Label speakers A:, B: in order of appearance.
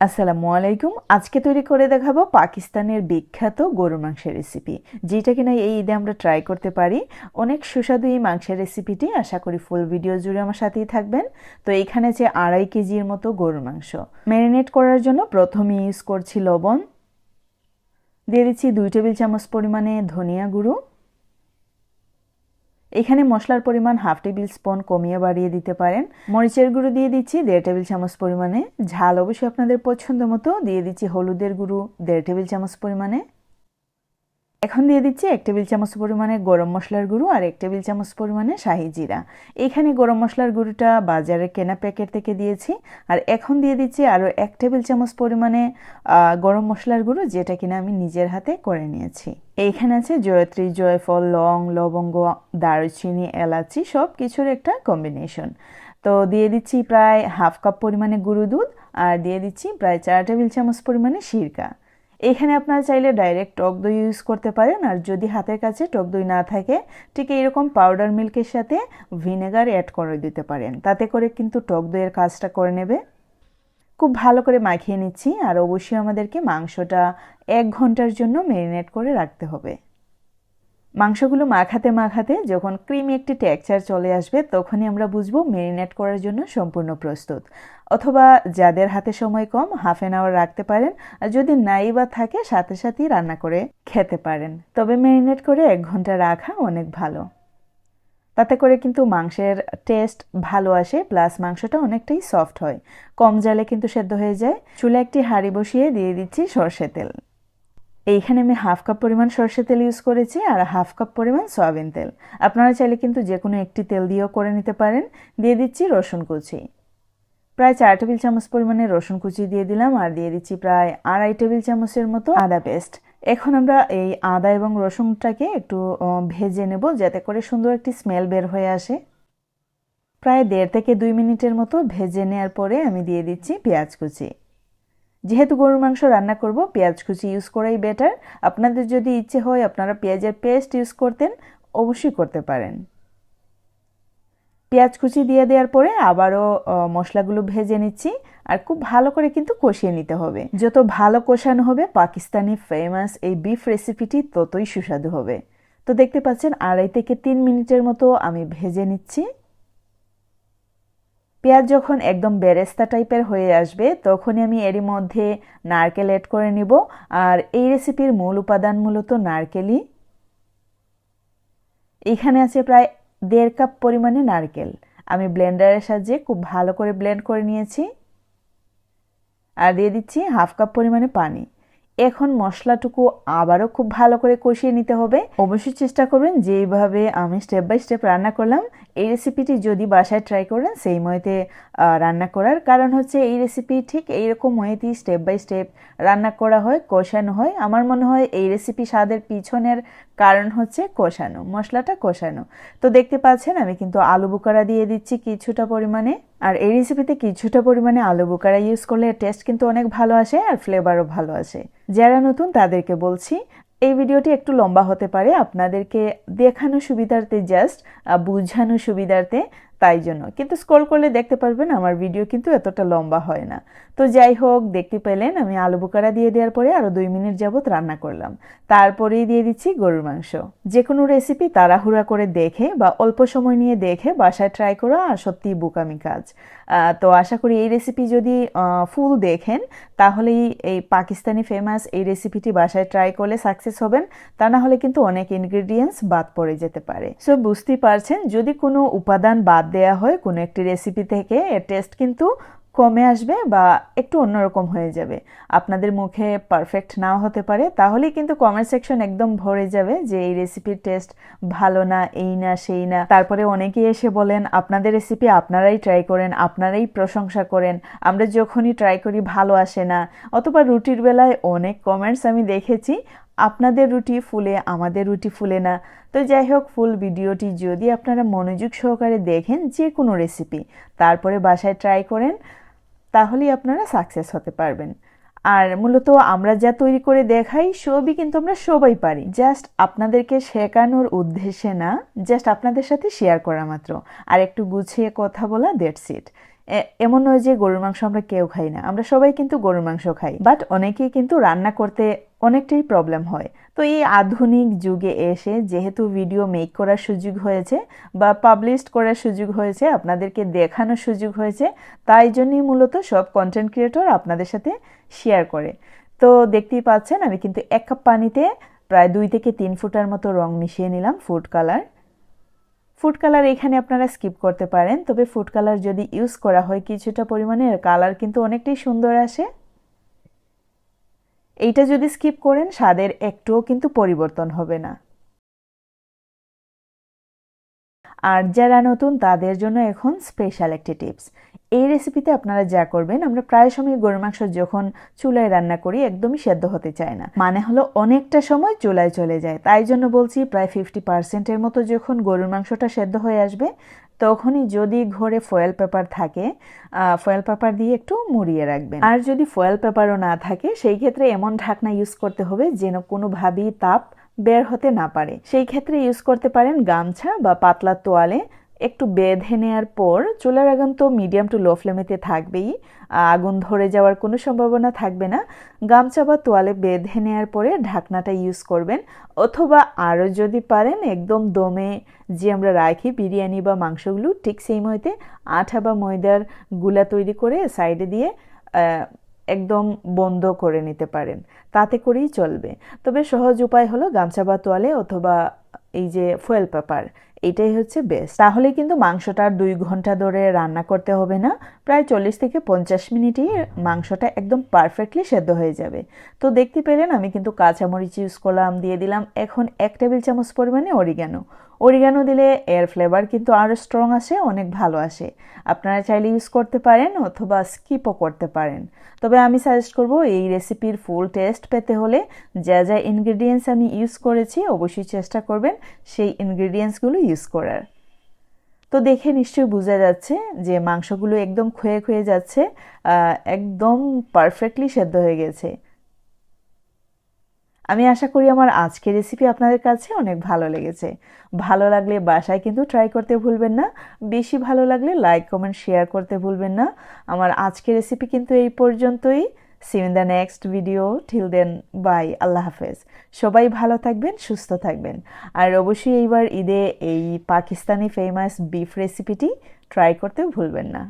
A: আসসালামু আলাইকুম। আজকে তৈরি করে দেখাবো পাকিস্তানের বিখ্যাত গরুর মাংসের রেসিপি, যেটা কিনা এই ঈদে আমরা ট্রাই করতে পারি। অনেক সুস্বাদু এই মাংসের রেসিপিটি, আশা করি ফুল ভিডিও জুড়ে আমার সাথেই থাকবেন। তো এখানে যে 2.5 কেজির মতো গরুর মাংস ম্যারিনেট করার জন্য প্রথমে ইউজ করছি লবণ, দিয়ে দিচ্ছি 2 টেবিল চামচ পরিমাণে ধনিয়া গুঁড়ো। এখানে মশলার পরিমাণ হাফ টেবিল স্পুন কমিয়ে বাড়িয়ে দিতে পারেন। মরিচের গুঁড়ো দিয়ে দিচ্ছি 1.5 টেবিল চামচ পরিমাণে, ঝাল অবশ্যই আপনাদের পছন্দ মতো। দিয়ে দিচ্ছি হলুদের গুঁড়ো 1.5 টেবিল চামচ পরিমাণে। এখন দিয়ে দিচ্ছি 1 টেবিল চামচ পরিমাণে গরম মশলার গুঁড়ো আর 1 টেবিল চামচ পরিমাণে শাহি জিরা। এখানে গরম মশলার গুঁড়োটা বাজারে কেনা প্যাকেট থেকে দিয়েছি। আর এখন দিয়ে দিচ্ছি আরও 1 টেবিল চামচ পরিমাণে গরম মশলার গুঁড়ো, যেটা কিনা আমি নিজের হাতে করে নিয়েছি। এইখানে আছে জয়ত্রী, জয়ফল, লং, লবঙ্গ, দারুচিনি, এলাচি, সব কিছুর একটা কম্বিনেশন। তো দিয়ে দিচ্ছি প্রায় হাফ কাপ পরিমাণে গুঁড়ো দুধ আর দিয়ে দিচ্ছি প্রায় 4 টেবিল চামচ পরিমাণে সিরকা। এখানে আপনারা চাইলে ডাইরেক্ট টক দই ইউজ করতে পারেন, আর যদি হাতের কাছে টক দই না থাকে ঠিক এইরকম পাউডার মিল্কের সাথে ভিনেগার অ্যাড করে দিতে পারেন, তাতে করে কিন্তু টক দইয়ের কাজটা করে নেবে। খুব ভালো করে মাখিয়ে নিচ্ছি। আর অবশ্যই আমাদেরকে মাংসটা 1 ঘন্টার জন্য ম্যারিনেট করে রাখতে হবে। মাংসগুলো মাখাতে মাখাতে যখন ক্রিমি একটি টেক্সচার চলে আসবে, তখনই আমরা বুঝবো ম্যারিনেট করার জন্য সম্পূর্ণ প্রস্তুত। অথবা যাদের হাতে সময় কম, হাফ অ্যান আওয়ার রাখতে পারেন। আর যদি নাই বা থাকে, সাথে সাথেই রান্না করে খেতে পারেন। তবে ম্যারিনেট করে 1 ঘন্টা রাখা অনেক ভালো, তাতে করে কিন্তু মাংসের টেস্ট ভালো আসে, প্লাস মাংসটা অনেকটাই সফট হয়। কম জালে কিন্তু সেদ্ধ হয়ে যায়। চুলে একটি হাঁড়ি বসিয়ে দিয়ে দিচ্ছি সরষে তেল। এইখানে আমি হাফ কাপ পরিমাণ সরষে তেল ইউজ করেছি আর হাফ কাপ পরিমাণ সয়াবিন তেল। আপনারা চাইলে কিন্তু যে কোনো একটি তেল দিয়েও করে নিতে পারেন। দিয়ে দিচ্ছি রসুন কুচি, প্রায় 4 টেবিল চামচ পরিমাণে রসুন কুচি দিয়ে দিলাম। আর দিয়ে দিচ্ছি প্রায় 2.5 টেবিল চামচের মতো আদা পেস্ট। এখন আমরা এই আদা এবং রসুনটাকে একটু ভেজে নেব, যাতে করে সুন্দর একটি স্মেল বের হয়ে আসে। প্রায় 1.5 থেকে 2 মিনিটের মতো ভেজে নেওয়ার পরে আমি দিয়ে দিচ্ছি পেঁয়াজ কুচি। যেহেতু গরুর মাংস রান্না করব, পেঁয়াজ কুচি ইউজ করাই বেটার। আপনাদের যদি ইচ্ছে হয় আপনারা পেঁয়াজের পেস্ট ইউজ করতেন, অবশ্যই করতে পারেন। পেঁয়াজ কুচি দিয়ে দেওয়ার পরে আবারও মশলাগুলো ভেজে নিচ্ছি। আর খুব ভালো করে কিন্তু কষিয়ে নিতে হবে। যত ভালো কষানো হবে পাকিস্তানি ফেমাস এই বিফ রেসিপিটি ততই সুস্বাদু হবে। তো দেখতে পাচ্ছেন 2.5 থেকে 3 মিনিটের মতো আমি ভেজে নিচ্ছি। পেঁয়াজ যখন একদম বেরেস্তা টাইপের হয়ে আসবে, তখনই আমি এরই মধ্যে নারকেল অ্যাড করে নিব। আর এই রেসিপির মূল উপাদান মূলত নারকেলই। এখানে আছে প্রায় 1.5 কাপ পরিমাণে নারকেল। আমি ব্লেন্ডারের সাহায্যে খুব ভালো করে ব্লেন্ড করে নিয়েছি। আর দিয়ে দিচ্ছি হাফ কাপ পরিমাণে পানি। এখন মশলাটুকু আবারও খুব ভালো করে কষিয়ে নিতে হবে। অবশ্যই চেষ্টা করবেন যেইভাবে আমি স্টেপ বাই স্টেপ রান্না করলাম, এই রেসিপিটি যদি বাসায় ট্রাই করেন সেই ওয়েতে রান্না করার। কারণ হচ্ছে এই রেসিপি ঠিক এইরকম ওয়েতেই স্টেপ বাই স্টেপ রান্না করা হয়, কষানো হয়। আমার মনে হয় এই রেসিপি স্বাদের পিছনের কারণ হচ্ছে কষানো, মশলাটা কষানো। তো দেখতে পাচ্ছেন আমি কিন্তু আলু বোকারা দিয়ে দিচ্ছি কিছুটা পরিমাণে। আর এই রেসিপিতে কিছুটা পরিমাণে আলু বোকারা ইউজ করলে টেস্ট কিন্তু অনেক ভালো আসে আর ফ্লেভারও ভালো আসে। যারা নতুন তাদেরকে বলছি, এই ভিডিওটি একটু লম্বা হতে পারে, আপনাদেরকে দেখানো সুবিধার্থে, জাস্ট বুঝানো সুবিধার্থে, তাই জন্য। কিন্তু স্ক্রল করলে দেখতে পারবেন আমার ভিডিও কিন্তু এতটা লম্বা হয় না। তো যাই হোক, দেখতে পেলেন আমি আলু বোকারা দিয়ে দেওয়ার পরে আরও 2 মিনিট যাবত রান্না করলাম। তারপরেই দিয়ে দিচ্ছি গরুর মাংস। যে কোনো রেসিপি তাড়াহুড়া করে দেখে বা অল্প সময় নিয়ে দেখে বাসায় ট্রাই করা সত্যিই বোকামি কাজ। তো আশা করি এই রেসিপি যদি ফুল দেখেন, তাহলেই এই পাকিস্তানি ফেমাস এই রেসিপিটি বাসায় ট্রাই করলে সাকসেস হবেন। তা না হলে কিন্তু অনেক ইনগ্রেডিয়েন্টস বাদ পড়ে যেতে পারে। সো বুঝতেই পারছেন, যদি কোনো উপাদান বাদ দেয়া হয় কোনো একটি রেসিপি থেকে, এর টেস্ট কিন্তু কমে আসবে বা একটু অন্যরকম হয়ে যাবে। আপনাদের মুখে পারফেক্ট নাও হতে পারে, তাহলেই কিন্তু কমেন্ট সেকশন একদম ভরে যাবে যে এই রেসিপির টেস্ট ভালো না, এই না, সেই না। তারপরে অনেকেই এসে বলেন আপনাদের রেসিপি আপনারাই ট্রাই করেন, আপনারাই প্রশংসা করেন, আমরা যখনই ট্রাই করি ভালো আসে না। অথবা রুটির বেলায় অনেক কমেন্টস আমি দেখেছি, আপনাদের রুটি ফুলে আমাদের রুটি ফুলে না। তো যাই হোক, ফুল ভিডিওটি যদি আপনারা মনোযোগ সহকারে দেখেন যে কোনো রেসিপি, তারপরে বাসায় ট্রাই করেন, তাহলেই আপনারা সাকসেস হতে পারবেন। আর মূলত আমরা যা তৈরি করে দেখাই সবই কিন্তু আমরা সবাই পারি, জাস্ট আপনাদেরকে শেখানোর উদ্দেশ্যে না, জাস্ট আপনাদের সাথে শেয়ার করা মাত্র। আর একটু গুছিয়ে কথা বলা, দ্যাটস ইট। এমন নয় যে গরুর মাংস আমরা কেউ খাই না, আমরা সবাই কিন্তু গরুর মাংস খাই, বাট অনেকেই কিন্তু রান্না করতে অনেকটাই প্রবলেম হয়। তো এই আধুনিক যুগে এসে যেহেতু ভিডিও মেক করার সুযোগ হয়েছে বা পাবলিশ করার সুযোগ হয়েছে, আপনাদেরকে দেখানোর সুযোগ হয়েছে, তাই জন্যই মূলত সব কন্টেন্ট ক্রিয়েটর আপনাদের সাথে শেয়ার করে। তো দেখতেই পাচ্ছেন আমি কিন্তু 1 কাপ পানিতে প্রায় 2 থেকে 3 ফুটার মতো রং মিশিয়ে নিলাম, ফুড কালার। ফুড কালার এখানে আপনারা স্কিপ করতে পারেন, তবে ফুড কালার যদি ইউজ করা হয় কিছুটা পরিমাণে কালার কিন্তু অনেকটাই সুন্দর আসে। এইটা যদি স্কিপ করেন স্বাদের একটুও কিন্তু পরিবর্তন হবে না। আর যারা নতুন তাদের জন্য এখন স্পেশাল একটি টিপস। এই রেসিপিতে আপনারা যা করবেন, আমরা প্রায় সময় গরুর মাংস যখন চুলায় রান্না করি একদমই সেদ্ধ হতে চায় না, মানে হলো অনেকটা সময় চুলায় চলে যায়। তাই জন্য বলছি প্রায় 50%-এর মতো যখন গরুর মাংসটা সেদ্ধ হয়ে আসবে, তখনই যদি ঘরে ফয়েল পেপার থাকে, ফয়েল পেপার দিয়ে একটু মুড়িয়ে রাখবেন। আর যদি ফয়েল পেপারও না থাকে, সেই ক্ষেত্রে এমন ঢাকনা ইউজ করতে হবে যেন কোনোভাবেই তাপ বের হতে না পারে। সেই ক্ষেত্রে ইউজ করতে পারেন গামছা বা পাতলা তোয়ালে। একটু বেঁধে নেওয়ার পর চুলার আগুন তো মিডিয়াম টু লো ফ্লেমেতে থাকবেই, আগুন ধরে যাওয়ার কোনো সম্ভাবনা থাকবে না। গামছা বা তোয়ালে বেঁধে নেওয়ার পরে ঢাকনাটা ইউজ করবেন, অথবা আরও যদি পারেন একদম দমে যে আমরা রাখি বিরিয়ানি বা মাংসগুলো, ঠিক সেই মতে আঠা বা ময়দার গুলা তৈরি করে সাইডে দিয়ে একদম বন্ধ করে নিতে পারেন, তাতে করেই চলবে। তবে সহজ উপায় হলো গামছা বা তোয়ালে অথবা এই যে ফয়েল পেপার, এটাই হচ্ছে বেস্ট। তাহলে কিন্তু মাংসটা 2 ঘন্টা ধরে রান্না করতে হবে না, প্রায় 40 থেকে 50 মিনিটই মাংসটা একদম পারফেক্টলি সেদ্ধ হয়ে যাবে। তো দেখতে পেলেন আমি কিন্তু কাঁচামরিচ ইউজ করলাম, দিয়ে দিলাম এখন 1 টেবিল চামচ পরিমাণে অরিগানো। অরিগানো দিলে এর ফ্লেভার কিন্তু আরও স্ট্রং আসে, অনেক ভালো আসে। আপনারা চাইলে ইউজ করতে পারেন অথবা স্কিপও করতে পারেন। তবে আমি সাজেস্ট করব এই রেসিপির ফুল টেস্ট পেতে হলে যা যা ইনগ্রেডিয়েন্টস আমি ইউজ করেছি অবশ্যই চেষ্টা করবেন সেই ইনগ্রেডিয়েন্টসগুলো ইউজ করার। তো দেখে নিশ্চয়ই বোঝা যাচ্ছে যে মাংসগুলো একদম ক্ষয়ে ক্ষয়ে যাচ্ছে, একদম পারফেক্টলি সেদ্ধ হয়ে গেছে। আমি আশা করি আমার আজকের রেসিপি আপনাদের কাছে অনেক ভালো লেগেছে। ভালো লাগলে বাসায় কিন্তু ট্রাই করতে ভুলবেন না। বেশি ভালো লাগলে লাইক কমেন্ট শেয়ার করতে ভুলবেন না। আমার আজকের রেসিপি কিন্তু এই পর্যন্তই। See you in the next video. Till then bye, আল্লাহ হাফেজ। সবাই ভালো থাকবেন, সুস্থ থাকবেন। আর অবশ্যই এইবার ঈদে এই পাকিস্তানি ফেমাস বিফ রেসিপিটি ট্রাই করতে ভুলবেন না।